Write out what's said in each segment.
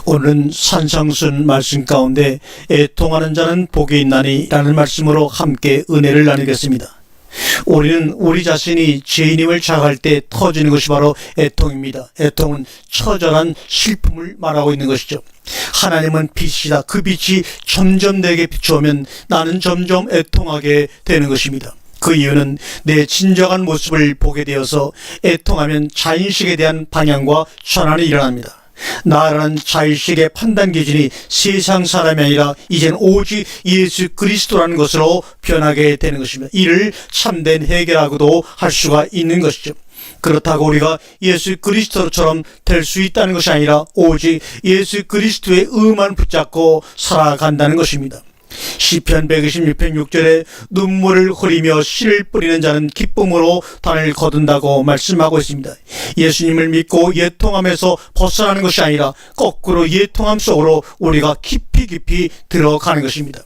오늘은 산상순 말씀 가운데 애통하는 자는 복이 있나니 라는 말씀으로 함께 은혜를 나누겠습니다. 우리는 우리 자신이 죄인임을 자각할 때 터지는 것이 바로 애통입니다. 애통은 처절한 슬픔을 말하고 있는 것이죠. 하나님은 빛이다. 그 빛이 점점 내게 비추오면 나는 점점 애통하게 되는 것입니다. 그 이유는 내 진정한 모습을 보게 되어서 애통하면 자인식에 대한 방향과 전환이 일어납니다. 나라는 자의식의 판단 기준이 세상 사람이 아니라 이젠 오직 예수 그리스도라는 것으로 변하게 되는 것입니다. 이를 참된 해결하고도 할 수가 있는 것이죠. 그렇다고 우리가 예수 그리스도처럼 될 수 있다는 것이 아니라 오직 예수 그리스도의 의만 붙잡고 살아간다는 것입니다. 시편 126편 6절에 눈물을 흘리며 씨를 뿌리는 자는 기쁨으로 단을 거둔다고 말씀하고 있습니다. 예수님을 믿고 예통함에서 벗어나는 것이 아니라 거꾸로 예통함 속으로 우리가 깊이 들어가는 것입니다.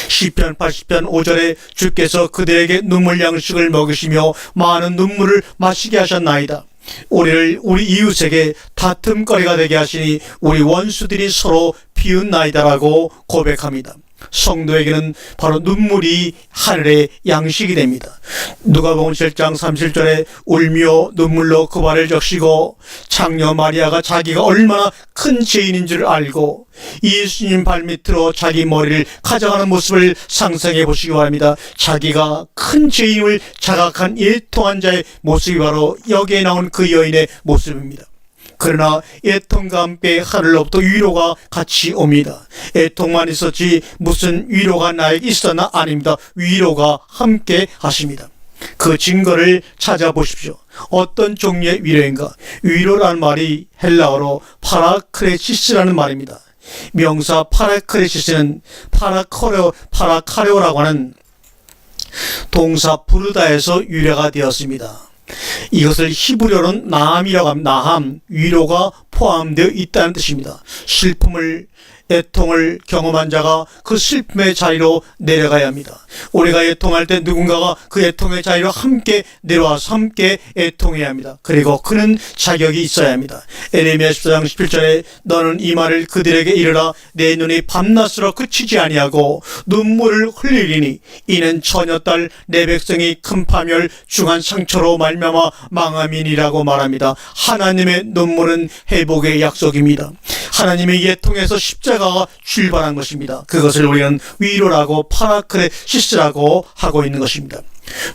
시편 80편 5절에 주께서 그들에게 눈물 양식을 먹이시며 많은 눈물을 마시게 하셨나이다. 우리를 우리 이웃에게 다툼거리가 되게 하시니 우리 원수들이 서로 비웃나이다라고 고백합니다. 성도에게는 바로 눈물이 하늘의 양식이 됩니다. 누가복음 7장 37절에 울며 눈물로 그 발을 적시고 장녀 마리아가 자기가 얼마나 큰 죄인인 줄 알고 예수님 발밑으로 자기 머리를 가져가는 모습을 상상해 보시기 바랍니다. 자기가 큰 죄인을 자각한 애통한 자의 모습이 바로 여기에 나온 그 여인의 모습입니다. 그러나 애통과 함께 하늘로부터 위로가 같이 옵니다. 애통만 있었지 무슨 위로가 나에게 있었나? 아닙니다. 위로가 함께 하십니다. 그 증거를 찾아보십시오. 어떤 종류의 위로인가? 위로라는 말이 헬라어로 파라크레시스라는 말입니다. 명사 파라크레시스는 파라카레오라고 하는 동사 부르다에서 유래가 되었습니다. 이것을 히브리어로는 나함이라고 합니다. 나함, 위로가 포함되어 있다는 뜻입니다. 슬픔을 애통을 경험한 자가 그 슬픔의 자리로 내려가야 합니다. 우리가 애통할 때 누군가가 그 애통의 자리로 함께 내려와서 함께 애통해야 합니다. 그리고 그는 자격이 있어야 합니다. 에레미야 14장 17절에 너는 이 말을 그들에게 이르라 내 눈이 밤낮으로 그치지 아니하고 눈물을 흘리리니 이는 처녀딸 내 백성이 큰 파멸 중한 상처로 말미암아 망함이니라고 말합니다. 하나님의 눈물은 회복의 약속입니다. 하나님의 애통에서 십자가가 출발한 것입니다. 그것을 우리는 위로라고 파라크레시스라고 하고 있는 것입니다.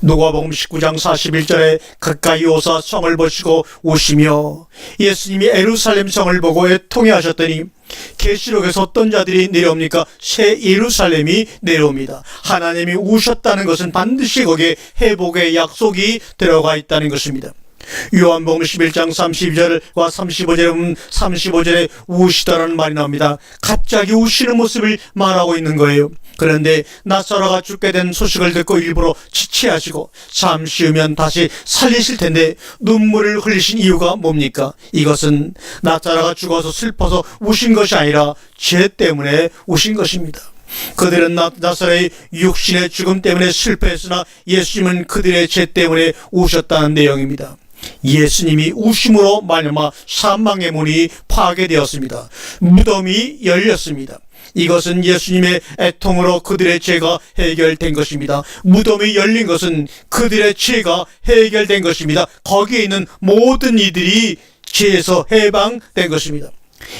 누가복음 19장 41절에 가까이 오사 성을 보시고 우시며 예수님이 예루살렘 성을 보고 애통해 하셨더니 계시록에서 어떤 자들이 내려옵니까? 새 예루살렘이 내려옵니다. 하나님이 우셨다는 것은 반드시 거기에 회복의 약속이 들어가 있다는 것입니다. 요한복음 11장 32절과 35절에 보면 35절에 우시다라는 말이 나옵니다. 갑자기 우시는 모습을 말하고 있는 거예요. 그런데 나사로가 죽게 된 소식을 듣고 일부러 지체하시고 잠시 후면 다시 살리실 텐데 눈물을 흘리신 이유가 뭡니까? 이것은 나사로가 죽어서 슬퍼서 우신 것이 아니라 죄 때문에 우신 것입니다. 그들은 나사로의 육신의 죽음 때문에 슬퍼했으나 예수님은 그들의 죄 때문에 우셨다는 내용입니다. 예수님이 우심으로 말미암아 사망의 문이 파괴되었습니다. 무덤이 열렸습니다. 이것은 예수님의 애통으로 그들의 죄가 해결된 것입니다. 무덤이 열린 것은 그들의 죄가 해결된 것입니다. 거기에 있는 모든 이들이 죄에서 해방된 것입니다.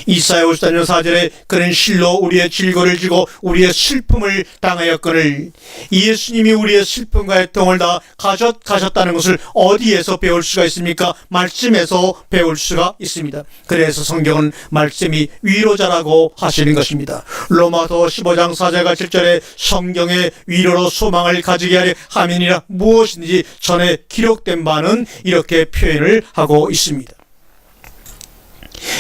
이사야 54장 4절에 그는 실로 우리의 질고를 지고 우리의 슬픔을 당하였거늘 예수님이 우리의 슬픔과 애통을 다 가셨다는 것을 어디에서 배울 수가 있습니까? 말씀에서 배울 수가 있습니다. 그래서 성경은 말씀이 위로자라고 하시는 것입니다. 로마서 15장 4절과 7절에 성경의 위로로 소망을 가지게 하려 함이니라 무엇인지 전에 기록된 바는 이렇게 표현을 하고 있습니다.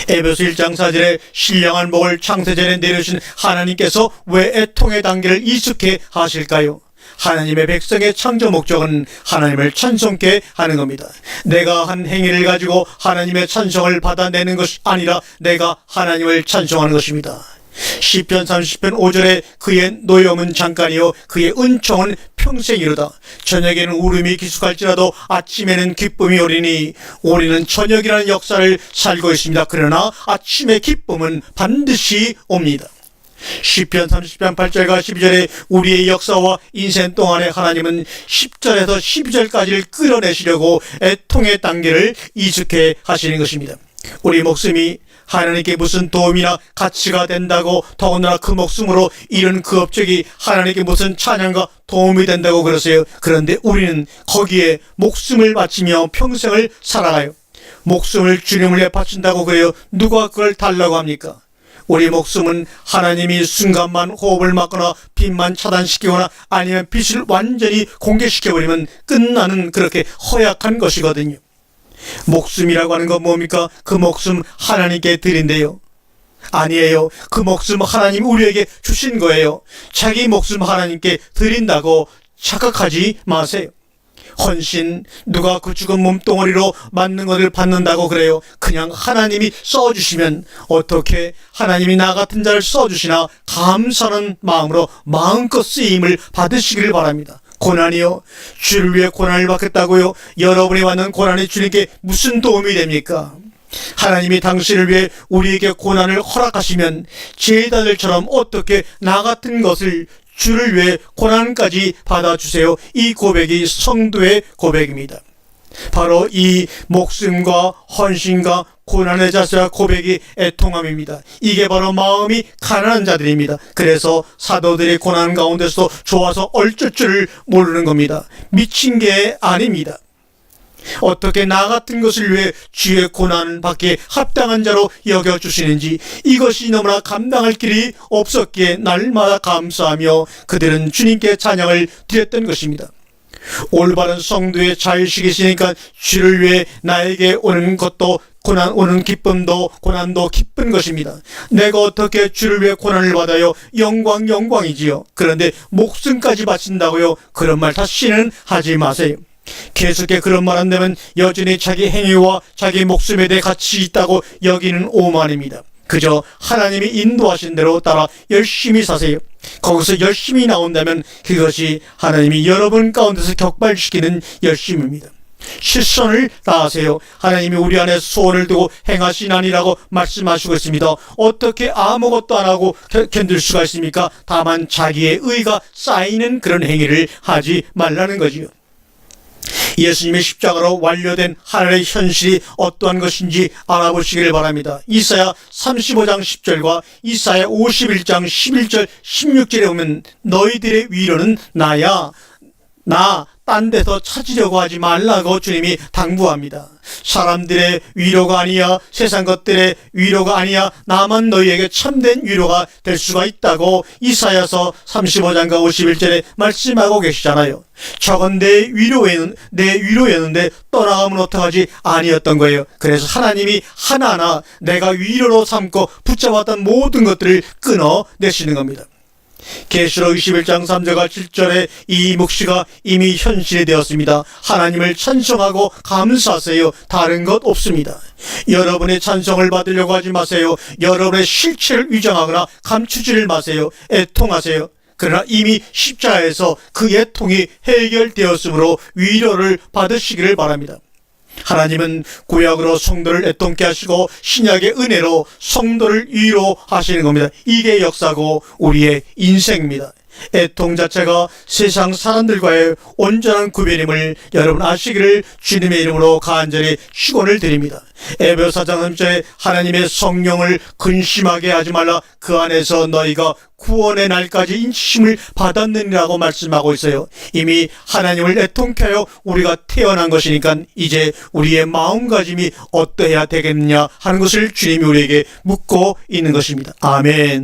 에베소 1장 4절에 신령한 복을 창세전에 내려주신 하나님께서 왜 애통의 단계를 익숙해 하실까요? 하나님의 백성의 창조 목적은 하나님을 찬송케 하는 겁니다. 내가 한 행위를 가지고 하나님의 찬송을 받아내는 것이 아니라 내가 하나님을 찬송하는 것입니다. 시편 30편 5절에 그의 노염은 잠깐이요 그의 은총은 평생이로다. 저녁에는 울음이 기숙할지라도 아침에는 기쁨이 오리니, 우리는 저녁이라는 역사를 살고 있습니다. 그러나 아침의 기쁨은 반드시 옵니다. 시편 30편 8절과 12절에 우리의 역사와 인생 동안에 하나님은 10절에서 12절까지를 끌어내시려고 애통의 단계를 익숙해 하시는 것입니다. 우리 목숨이 하나님께 무슨 도움이나 가치가 된다고, 더군다나 그 목숨으로 이룬 그 업적이 하나님께 무슨 찬양과 도움이 된다고 그러세요. 그런데 우리는 거기에 목숨을 바치며 평생을 살아가요. 목숨을 주님을 위해 바친다고 그래요. 누가 그걸 달라고 합니까? 우리 목숨은 하나님이 순간만 호흡을 막거나 빛만 차단시키거나 아니면 빛을 완전히 공개시켜버리면 끝나는 그렇게 허약한 것이거든요. 목숨이라고 하는 건 뭡니까? 그 목숨 하나님께 드린대요. 아니에요. 그 목숨 하나님 우리에게 주신 거예요. 자기 목숨 하나님께 드린다고 착각하지 마세요. 헌신, 누가 그 죽은 몸뚱어리로 맞는 것을 받는다고 그래요. 그냥 하나님이 써주시면, 어떻게 하나님이 나 같은 자를 써주시나 감사하는 마음으로 마음껏 쓰임을 받으시기를 바랍니다. 고난이요? 주를 위해 고난을 받겠다고요? 여러분이 받는 고난이 주님께 무슨 도움이 됩니까? 하나님이 당신을 위해 우리에게 고난을 허락하시면 제자들처럼 어떻게 나 같은 것을 주를 위해 고난까지 받아주세요. 이 고백이 성도의 고백입니다. 바로 이 목숨과 헌신과 고난의 자세와 고백이 애통함입니다. 이게 바로 마음이 가난한 자들입니다. 그래서 사도들이 고난 가운데서 좋아서 얼쩔 줄을 모르는 겁니다. 미친 게 아닙니다. 어떻게 나 같은 것을 위해 주의 고난을 받기에 합당한 자로 여겨주시는지, 이것이 너무나 감당할 길이 없었기에 날마다 감사하며 그들은 주님께 찬양을 드렸던 것입니다. 올바른 성도의 자유식이시니까 주를 위해 나에게 오는 것도 고난, 오는 기쁨도 고난도 기쁜 것입니다. 내가 어떻게 주를 위해 고난을 받아요? 영광이지요. 그런데 목숨까지 바친다고요? 그런 말 다시는 하지 마세요. 계속해 그런 말 한다면 여전히 자기 행위와 자기 목숨에 대해 가치 있다고 여기는 오만입니다. 그저 하나님이 인도하신 대로 따라 열심히 사세요. 거기서 열심히 나온다면 그것이 하나님이 여러분 가운데서 격발시키는 열심입니다. 실선을 다하세요. 하나님이 우리 안에 소원을 두고 행하시나니라고 말씀하시고 있습니다. 어떻게 아무것도 안 하고 견딜 수가 있습니까? 다만 자기의 의가 쌓이는 그런 행위를 하지 말라는 거지요. 예수님의 십자가로 완료된 하늘의 현실이 어떠한 것인지 알아보시길 바랍니다. 이사야 35장 10절과 이사야 51장 11절 16절에 보면 너희들의 위로는 나야, 나 딴 데서 찾으려고 하지 말라고 주님이 당부합니다. 사람들의 위로가 아니야, 세상 것들의 위로가 아니야, 나만 너희에게 참된 위로가 될 수가 있다고 이사야서 35장과 51절에 말씀하고 계시잖아요. 저건 내 위로였는데 떠나가면 어떡하지? 아니었던 거예요. 그래서 하나님이 하나하나 내가 위로로 삼고 붙잡았던 모든 것들을 끊어내시는 겁니다. 계시록 21장 3절과 7절에 이 묵시가 이미 현실이 되었습니다. 하나님을 찬송하고 감사하세요. 다른 것 없습니다. 여러분의 찬송을 받으려고 하지 마세요. 여러분의 실체를 위장하거나 감추지를 마세요. 애통하세요. 그러나 이미 십자가에서 그 애통이 해결되었으므로 위로를 받으시기를 바랍니다. 하나님은 구약으로 성도를 애통케 하시고 신약의 은혜로 성도를 위로하시는 겁니다. 이게 역사고 우리의 인생입니다. 애통 자체가 세상 사람들과의 온전한 구별임을 여러분 아시기를 주님의 이름으로 간절히 축원을 드립니다. 에베소 4장 3절에 하나님의 성령을 근심하게 하지 말라, 그 안에서 너희가 구원의 날까지 인치심을 받았느니라고 말씀하고 있어요. 이미 하나님을 애통케 하여 우리가 태어난 것이니까 이제 우리의 마음가짐이 어떠해야 되겠느냐 하는 것을 주님이 우리에게 묻고 있는 것입니다. 아멘.